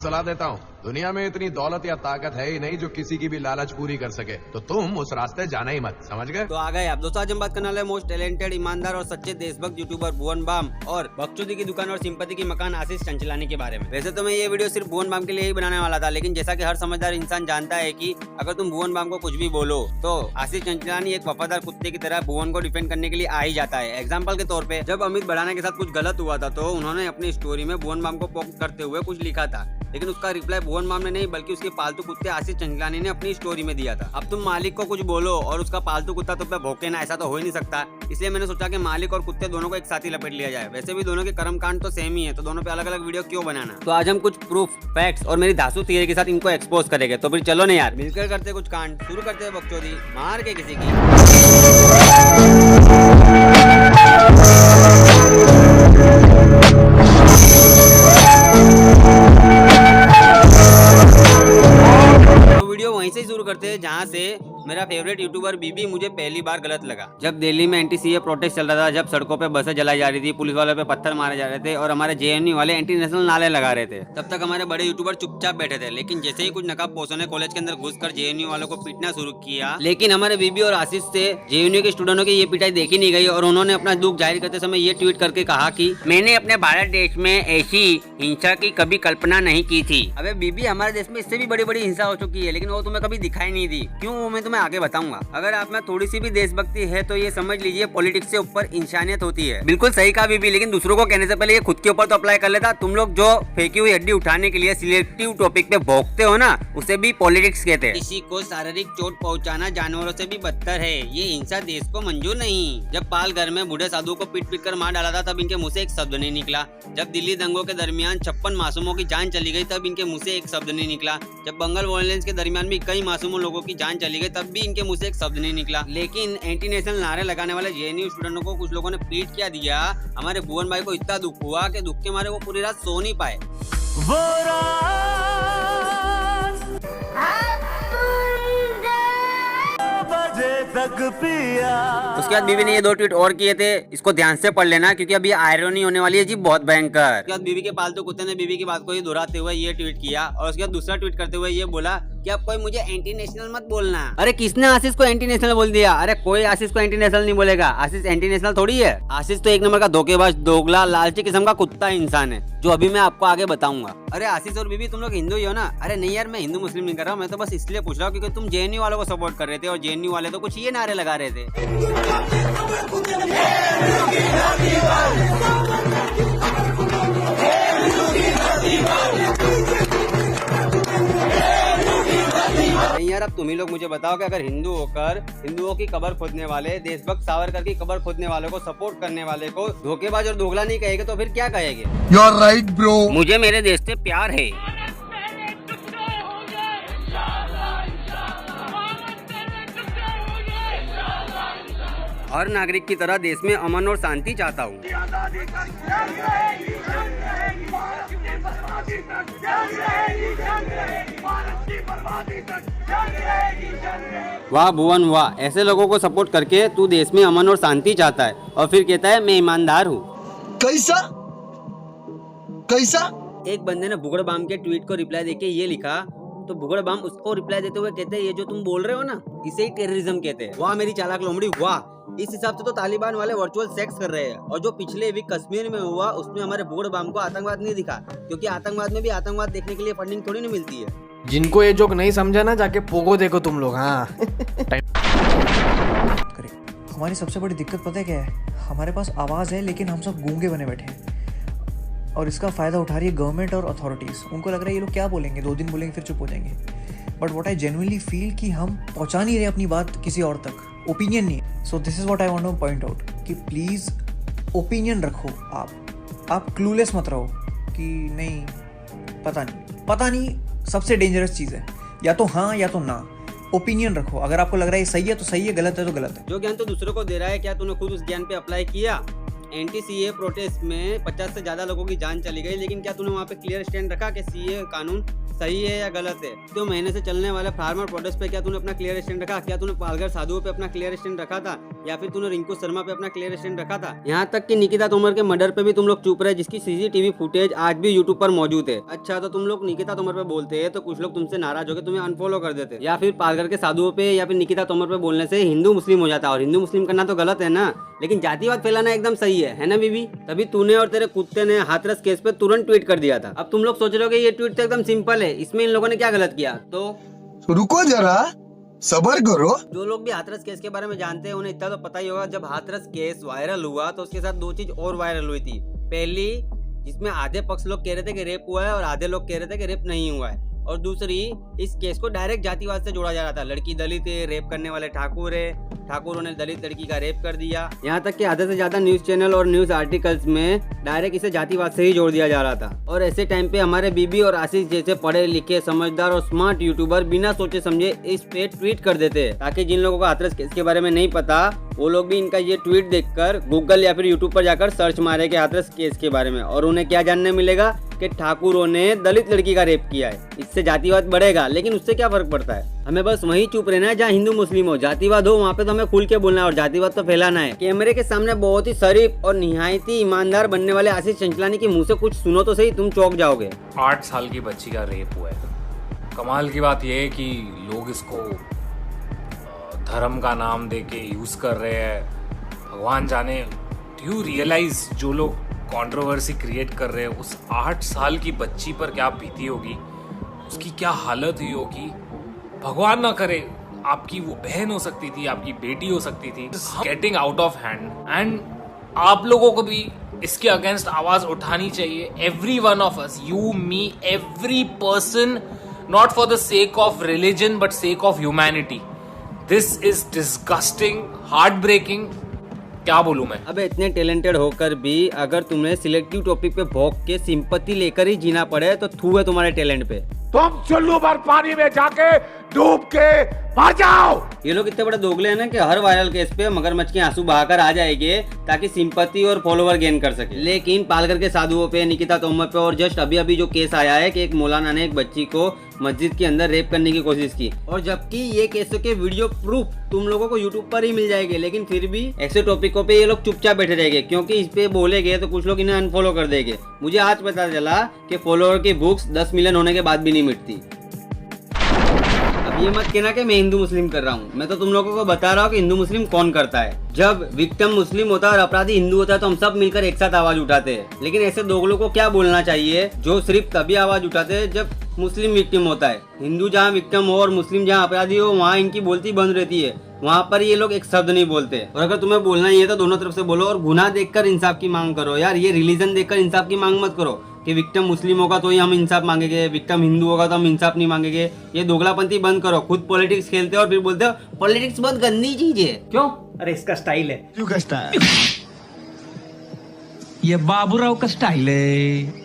सलाह देता हूँ, दुनिया में इतनी दौलत या ताकत है ही नहीं जो किसी की भी लालच पूरी कर सके, तो तुम उस रास्ते जाना ही मत, समझ गए? तो आ गए आप दोस्तों। आज हम बात करने वाले मोस्ट टैलेंटेड, ईमानदार और सच्चे देशभक्त यूट्यूबर भुवन बाम और बकचोदी की दुकान और सिंपैथी की मकान आशीष चंचलानी के बारे में। वैसे तो मैं ये वीडियो सिर्फ भुवन बाम के लिए ही बनाने वाला था, लेकिन जैसा कि हर समझदार इंसान जानता है कि अगर तुम भुवन बाम को कुछ भी बोलो तो आशीष चंचलानी एक वफादार कुत्ते की तरह भुवन को डिफेंड करने के लिए आ ही जाता है। एग्जाम्पल के तौर पे जब अमित भड़ाना के साथ कुछ गलत हुआ था तो उन्होंने अपनी स्टोरी में भुवन बाम को पोक करते हुए कुछ लिखा था, लेकिन उसका रिप्लाई भुवन बाम ने नहीं बल्कि उसके पालतू कुत्ते आशीष चंचलानी ने अपनी स्टोरी में दिया था। अब तुम मालिक को कुछ बोलो और उसका पालतू कुत्ता तुम पे भौंके ना, ऐसा तो हो ही नहीं सकता। इसलिए मैंने सोचा कि मालिक और कुत्ते दोनों को एक साथ ही लपेट लिया जाए। वैसे भी दोनों के कर्मकांड तो सेम ही है, तो दोनों पे अलग अलग वीडियो क्यों बनाना। तो आज हम कुछ प्रूफ, फैक्ट्स और मेरी धांसू थियरी के साथ इनको एक्सपोज करेंगे। तो फिर चलो ना यार, मिलकर करते कुछ कांड, शुरू करते हैं बकचोदी मार के किसी की। वहीं से शुरू करते हैं जहां से मेरा फेवरेट यूट्यूबर बीबी मुझे पहली बार गलत लगा। जब दिल्ली में एंटी सीए प्रोटेस्ट चल रहा था, जब सड़कों पे बसें जलाई जा रही थी, पुलिस वालों पे पत्थर मारे जा रहे थे और हमारे जेएनयू वाले एंटी नेशनल नारे लगा रहे थे, तब तक हमारे बड़े यूट्यूबर चुपचाप बैठे थे। लेकिन जैसे ही कुछ नकाबपोशों ने कॉलेज के अंदर घुसकर जेएनयू वालों को पीटना शुरू किया, लेकिन हमारे बीबी और आशीष से जेएनयू के स्टूडेंटों की ये पिटाई देखी नहीं गई और उन्होंने अपना दुख जाहिर करते समय ये ट्वीट करके कहा कि मैंने अपने भारत देश में ऐसी हिंसा की कभी कल्पना नहीं की थी। अबे बीबी, हमारे देश में इससे भी बड़ी बड़ी हिंसा हो चुकी है, लेकिन वो तुम्हें कभी दिखाई नहीं दी। क्यों, वो मैं तुम्हें आगे बताऊंगा। अगर आप में थोड़ी सी भी देशभक्ति है तो ये समझ लीजिए पॉलिटिक्स से ऊपर इंसानियत होती है। बिल्कुल सही कहा बीबी, लेकिन दूसरों को कहने से पहले ये खुद के ऊपर तो अप्लाई कर लेता। तुम लोग जो फेंकी हुई हड्डी उठाने के लिए सिलेक्टिव टॉपिक पे भोंकते हो ना, उसे भी पॉलिटिक्स कहते हैं। किसी को शारीरिक चोट पहुंचाना जानवरों से भी बदतर है। ये हिंसा देश को मंजूर नहीं। जब पाल घर में बूढ़े साधुओं को पीट पीट कर मार डाला था, तब इनके मुँह से एक शब्द नहीं निकला। जब दिल्ली दंगों के दरमियान 56 मासूमों की जान चली गई, तब इनके मुँह से एक शब्द नहीं निकला। जब बंगाल वायलेंस के दरमियान भी कई मासूमों लोगों की जान चली गई, तब भी इनके मुंह से एक शब्द नहीं निकला। लेकिन एंटी नेशनल नारे लगाने वाले जेएनयू स्टूडेंटों को कुछ लोगों ने पीट क्या दिया। हमारे भुवन भाई को इतना दुख हुआ कि दुख के मारे वो पूरी रात सो नहीं पाए। उसके बाद बीबी ने ये 2 ट्वीट और किए थे, इसको ध्यान से पढ़ लेना क्योंकि अभी आयरनी होने वाली है जी, बहुत भयंकर। उसके बाद बीबी के पालतू कुत्ते ने बीबी की बात को ही दोहराते हुए ये ट्वीट किया और उसके बाद दूसरा ट्वीट करते हुए ये बोला कि अब कोई मुझे एंटी नेशनल मत बोलना। अरे किसने आशीष को एंटी नेशनल बोल दिया? अरे कोई आशीष को एंटी नेशनल नहीं बोलेगा। आशीष एंटी नेशनल थोड़ी है। आशीष तो एक नंबर का धोखेबाज, दोगला, लालची किस्म का कुत्ता इंसान है, जो अभी मैं आपको आगे बताऊंगा। अरे आशीष और बीबी, तुम लोग हिंदू ही हो ना? अरे नहीं यार, मैं हिंदू मुस्लिम नहीं कर रहा हूँ, मैं तो बस इसलिए पूछ रहा हूँ क्योंकि तुम जेएनयू वालों को सपोर्ट कर रहे थे और जेएनयू वाले तो कुछ ये नारे लगा रहे थे। नहीं यार, अब तुम ही लोग मुझे बताओ कि अगर हिंदू होकर हिंदुओं की कब्र खोदने वाले, देशभक्त सावरकर की कब्र खोदने वाले को सपोर्ट करने वाले को धोखेबाज और दोगला नहीं कहेंगे तो फिर क्या कहेंगे? You are right bro. मुझे मेरे देश से प्यार है। हर नागरिक की तरह देश में अमन और शांति चाहता हूँ। वाह भुवन वाह, ऐसे लोगों को सपोर्ट करके तू देश में अमन और शांति चाहता है और फिर कहता है मैं ईमानदार हूँ। कैसा कैसा? एक बंदे ने भुगड़ बाम के ट्वीट को रिप्लाई देके ये लिखा, तो भुगड़ बाम उसको रिप्लाई देते हुए कहते हैं ये जो तुम बोल रहे हो ना, इसे ही टेररिज्म कहते हैं। वाह मेरी चालाक लोमड़ी वाह। इस हिसाब से तो तालिबान वाले वर्चुअल सेक्स कर रहे हैं, और जो पिछले वीक कश्मीर में हुआ उसमें हमारे भुगड़ बाम को आतंकवाद नहीं दिखा, क्योंकि आतंकवाद में भी आतंकवाद देखने के लिए फंडिंग थोड़ी नहीं मिलती है। जिनको ये जोक नहीं समझा ना, जाके पोगो देखो तुम लोग। हाँ हमारी सबसे बड़ी दिक्कत पता है क्या है? हमारे पास आवाज़ है लेकिन हम सब गूंगे बने बैठे हैं, और इसका फ़ायदा उठा रही है गवर्नमेंट और अथॉरिटीज़। उनको लग रहा है ये लोग क्या बोलेंगे, 2 दिन बोलेंगे फिर चुप हो जाएंगे। But what I genuinely feel कि हम पहुंचा नहीं रहे अपनी बात किसी और तक, ओपिनियन नहीं। So this is what I want two point out कि प्लीज़ ओपिनियन रखो। आप क्लूलेस मत रहो कि नहीं पता नहीं सबसे डेंजरस चीज़ है, या तो हाँ या तो ना। ओपिनियन रखो, अगर आपको लग रहा है ये सही है तो सही है, गलत है तो गलत है। जो ज्ञान तो दूसरों को दे रहा है, क्या तूने खुद उस ज्ञान पे अप्लाई किया? एंटी सीए प्रोटेस्ट में 50 से ज्यादा लोगों की जान चली गई, लेकिन क्या तूने वहाँ पे क्लियर स्टैंड रखा कि सीए कानून सही है या गलत है? तो महीने से चलने वाले फार्मर प्रोटेस्ट पे क्या तूने अपना क्लियर स्टैंड रखा? क्या तूने पालघर साधुओं पे अपना क्लियर स्टैंड रखा था, या फिर तूने रिंकू शर्मा पे अपना क्लियर स्टैंड रखा था? यहाँ तक कि निकिता तोमर के मर्डर पे भी तुम लोग चुप रहे, जिसकी सीसीटीवी फुटेज आज भी यूट्यूब पर मौजूद है। अच्छा, तो तुम लोग निकिता तोमर पे बोलते हैं तो कुछ लोग तुमसे नाराज होकर तुम्हें अनफॉलो कर देते, या फिर पालघर के साधुओं पे या फिर निकिता तोमर पे बोलने से हिंदू मुस्लिम हो जाता, और हिंदू मुस्लिम करना तो गलत है ना, लेकिन जातिवाद फैलाना एकदम सही है ना बीबी? तभी तूने और तेरे कुत्ते ने हाथरस केस पे तुरंत ट्वीट कर दिया था। अब तुम लोग सोच रहे हो कि ये ट्वीट तो एकदम सिंपल है, इसमें इन लोगों ने क्या गलत किया? तो रुको जरा, सबर करो। जो लोग भी हाथरस केस के बारे में जानते हैं उन्हें इतना तो पता ही होगा, जब हाथरस केस वायरल हुआ तो उसके साथ दो चीज और वायरल हुई थी। पहली, जिसमें आधे पक्ष लोग कह रहे थे कि रेप हुआ है और आधे लोग कह रहे थे कि रेप नहीं हुआ है, और दूसरी, इस केस को डायरेक्ट जातिवाद से जोड़ा जा रहा था। लड़की दलित है, रेप करने वाले ठाकुर है, ठाकुरों ने दलित लड़की का रेप कर दिया। यहाँ तक कि आधे से ज्यादा न्यूज चैनल और न्यूज आर्टिकल्स में डायरेक्ट इसे जातिवाद से ही जोड़ दिया जा रहा था। और ऐसे टाइम पे हमारे बीबी और आशीष जैसे पढ़े लिखे समझदार और स्मार्ट यूट्यूबर बिना सोचे समझे इस पे ट्वीट कर देते हैं, ताकि जिन लोगों को हाथरस केस के बारे में नहीं पता वो लोग भी इनका ये ट्वीट देखकर गूगल या फिर यूट्यूब पर जाकर सर्च मारे के हाथरस केस के बारे में, और उन्हें क्या जानने मिलेगा कि ठाकुरों ने दलित लड़की का रेप किया है। इससे जातिवाद बढ़ेगा, लेकिन उससे क्या फर्क पड़ता है? हमें बस वहीं चुप रहना है जहाँ हिंदू मुस्लिम हो। जातिवाद हो वहाँ पे तो हमें खुल के बोलना है और जातिवाद तो फैलाना है। कैमरे के सामने बहुत ही शरीफ और निहायत ही ईमानदार बनने वाले आशीष चंचलानी के मुंह से कुछ सुनो तो सही, तुम चौंक जाओगे। 8 साल की बच्ची का रेप हुआ है। कमाल की बात यह है कि लोग इसको धर्म का नाम देके यूज कर रहे हैं। भगवान जाने, डू यू रियलाइज जो लोग कंट्रोवर्सी क्रिएट कर रहे हैं उस 8 साल की बच्ची पर क्या बीती होगी, उसकी क्या हालत हुई होगी। भगवान ना करे, आपकी वो बहन हो सकती थी, आपकी बेटी हो सकती थी, getting out of hand. And आप लोगों को भी इसके अगेंस्ट आवाज उठानी चाहिए। Every one of us, you, me, every person, not for the sake of religion but sake of humanity. This is disgusting, heart breaking. क्या बोलूं मैं? अबे इतने टैलेंटेड होकर भी अगर तुम्हें सिलेक्टिव टॉपिक पे भौंक के सिंपैथी लेकर ही जीना पड़े तो थू है तुम्हारे टैलेंट पे। तुम चुल्लू भर पानी में जाके डूब के मर जाओ। ये लोग इतने बड़े दोगले हैं ना कि हर वायरल केस पे मगरमच्छ के आंसू बहाकर आ जाएंगे ताकि सिंपैथी और फॉलोवर गेन कर सके। लेकिन पालघर के साधुओं पे, निकिता तोमर पे, और जस्ट अभी अभी जो केस आया है कि एक मौलाना ने एक बच्ची को मस्जिद के अंदर रेप करने की कोशिश की, और जबकि ये केसों के वीडियो प्रूफ तुम लोगों को यूट्यूब पर ही मिल जाएंगे, लेकिन फिर भी ऐसे टॉपिकों पे ये लोग चुपचाप बैठे रहेंगे, क्योंकि इस पे बोलेंगे तो कुछ लोग इन्हें अनफॉलो कर देंगे। मुझे आज पता चला कि फॉलोअर की बुक्स 10 मिलियन होने के बाद भी नहीं मिटती। अब ये मत कहना कि मैं हिंदू मुस्लिम कर रहा हूँ, मैं तो तुम लोगों को बता रहा हूँ कि हिंदू मुस्लिम कौन करता है। जब विक्टिम मुस्लिम होता है और अपराधी हिंदू होता है तो हम सब मिलकर एक साथ आवाज उठाते हैं। लेकिन ऐसे दोगलों को क्या बोलना चाहिए जो सिर्फ तभी आवाज उठाते हैं जब मुस्लिम विक्टिम होता है। हिंदू जहाँ विक्टिम हो और मुस्लिम जहाँ अपराधी हो वहाँ इनकी बोलती बंद रहती है, वहाँ पर ये लोग एक शब्द नहीं बोलते। और अगर तुम्हें बोलना ही है तो दोनों तरफ से बोलो, और गुनाह देखकर इंसाफ की मांग करो यार। ये रिलीजन देखकर इंसाफ की मांग मत करो कि विक्टिम मुस्लिम होगा तो ही हम इंसाफ मांगेंगे, विक्टिम हिंदू होगा तो हम इंसाफ नहीं मांगेंगे। ये दोगलापंथी बंद करो। खुद पॉलिटिक्स खेलते हो और फिर बोलते हो पॉलिटिक्स बहुत गंदी चीज है। क्यों? अरे इसका स्टाइल है। क्यों का स्टाइल? ये बाबूराव का स्टाइल है।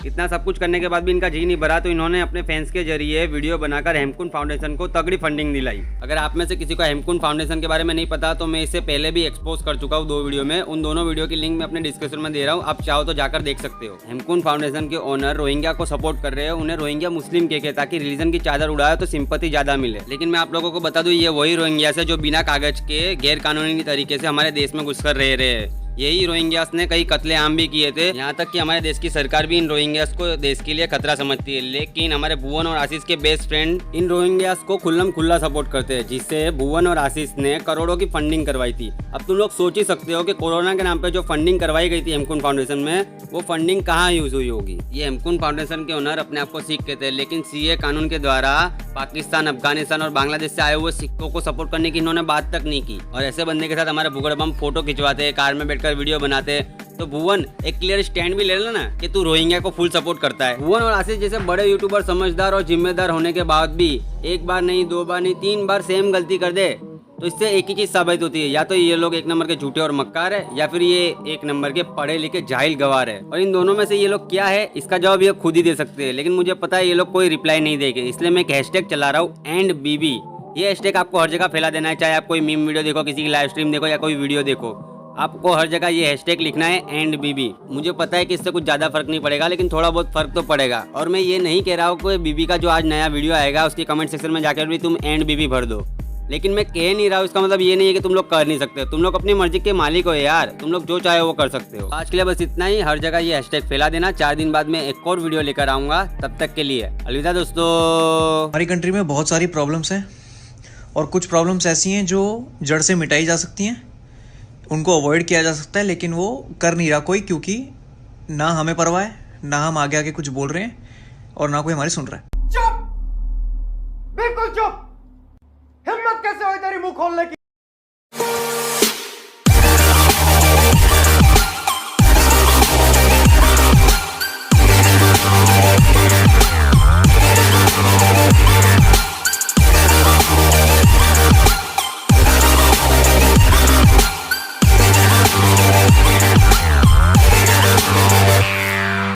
इतना सब कुछ करने के बाद भी इनका जी नहीं भरा तो इन्होंने अपने फैंस के जरिए वीडियो बनाकर हेमकुंड फाउंडेशन को तगड़ी फंडिंग दिलाई। अगर आप में से किसी को हेमकुंड फाउंडेशन के बारे में नहीं पता तो मैं इसे पहले भी एक्सपोज कर चुका हूँ 2 वीडियो में। उन दोनों वीडियो की लिंक मैं अपने डिस्क्रिप्शन में दे रहा हूँ, आप चाहो तो जाकर देख सकते हो। हेमकुंड फाउंडेशन के ओनर रोहिंग्या को सपोर्ट कर रहे हैं, उन्हें रोहिंग्या मुस्लिम के ताकि रिलीजन की चादर उड़ाए तो सिंपैथी ज्यादा मिले। लेकिन मैं आप लोगों को बता दूं, ये वही रोहिंग्या से जो बिना कागज के गैर कानूनी तरीके से हमारे देश में घुसकर रह रहे हैं। यही रोहिंग्यास ने कई कत्लेआम भी किए थे। यहाँ तक कि हमारे देश की सरकार भी इन रोहिंग्यास को देश के लिए खतरा समझती है। लेकिन हमारे भुवन और आशीष के बेस्ट फ्रेंड इन रोहिंग्यास को खुल्लम खुल्ला सपोर्ट करते हैं, जिससे भुवन और आशीष ने करोड़ों की फंडिंग करवाई थी। अब तुम लोग सोच ही सकते हो कि कोरोना के नाम पे जो फंडिंग करवाई गई थी हेमकुंड फाउंडेशन में, वो फंडिंग कहाँ यूज हुई होगी। ये हेमकुंड फाउंडेशन के ओनर अपने आप को सिख कहते हैं, लेकिन सीए कानून के द्वारा पाकिस्तान, अफगानिस्तान और बांग्लादेश से आए हुए सिखों को सपोर्ट करने की इन्होंने बात तक नहीं की। और ऐसे बंदे के साथ हमारे भुगड़ बम फोटो खिंचवाते, कार में बैठकर वीडियो बनाते। तो भुवन एक क्लियर स्टैंड भी ले लेना कि तू रोहिंग्या को फुल सपोर्ट करता है। भुवन और आशीष जैसे बड़े यूट्यूबर समझदार और जिम्मेदार होने के बाद भी एक बार नहीं, 2 बार नहीं, 3 बार सेम गलती कर दे तो इससे एक ही चीज साबित होती है, या तो ये लोग एक नंबर के झूठे और मक्कार है, या फिर ये एक नंबर के पढ़े लिखे जाहिल गवार है। और इन दोनों में से ये लोग क्या है इसका जवाब ये खुद ही दे सकते हैं। लेकिन मुझे पता है ये लोग कोई रिप्लाई नहीं देंगे, इसलिए मैं एक हैशटैग चला रहा हूँ एंड बीबी। ये हैशटैग आपको हर जगह फैला देना है, चाहे आप कोई मीम वीडियो देखो, किसी की लाइव स्ट्रीम देखो या कोई वीडियो देखो। आपको हर जगह ये हैशटैग लिखना है एंड बीबी। मुझे पता है कि इससे कुछ ज्यादा फर्क नहीं पड़ेगा, लेकिन थोड़ा बहुत फर्क तो पड़ेगा। और मैं ये नहीं कह रहा हूँ कि बीबी का जो आज नया वीडियो आएगा उसकी कमेंट सेक्शन में जाकर भी तुम एंड बीबी भर दो, लेकिन मैं कह नहीं रहा हूँ, इसका मतलब ये नहीं है कि तुम लोग कर नहीं सकते। तुम लोग अपनी मर्जी के मालिक हो यार, तुम लोग जो चाहे वो कर सकते हो। आज के लिए बस इतना ही। हर जगह ये हैशटैग फैला देना। 4 दिन बाद मैं एक और वीडियो लेकर आऊंगा, तब तक के लिए अलविदा दोस्तों। हमारी कंट्री में बहुत सारी प्रॉब्लम्स हैं और कुछ प्रॉब्लम्स ऐसी हैं जो जड़ से मिटाई जा सकती हैं, उनको अवॉइड किया जा सकता है, लेकिन वो कर नहीं रहा कोई, क्योंकि ना हमें परवाह है, ना हम आगे आगे कुछ बोल रहे हैं और ना कोई हमारी सुन रहा है। चुप, बिल्कुल चुप। हिम्मत कैसे हुई तेरी मुंह खोलने की?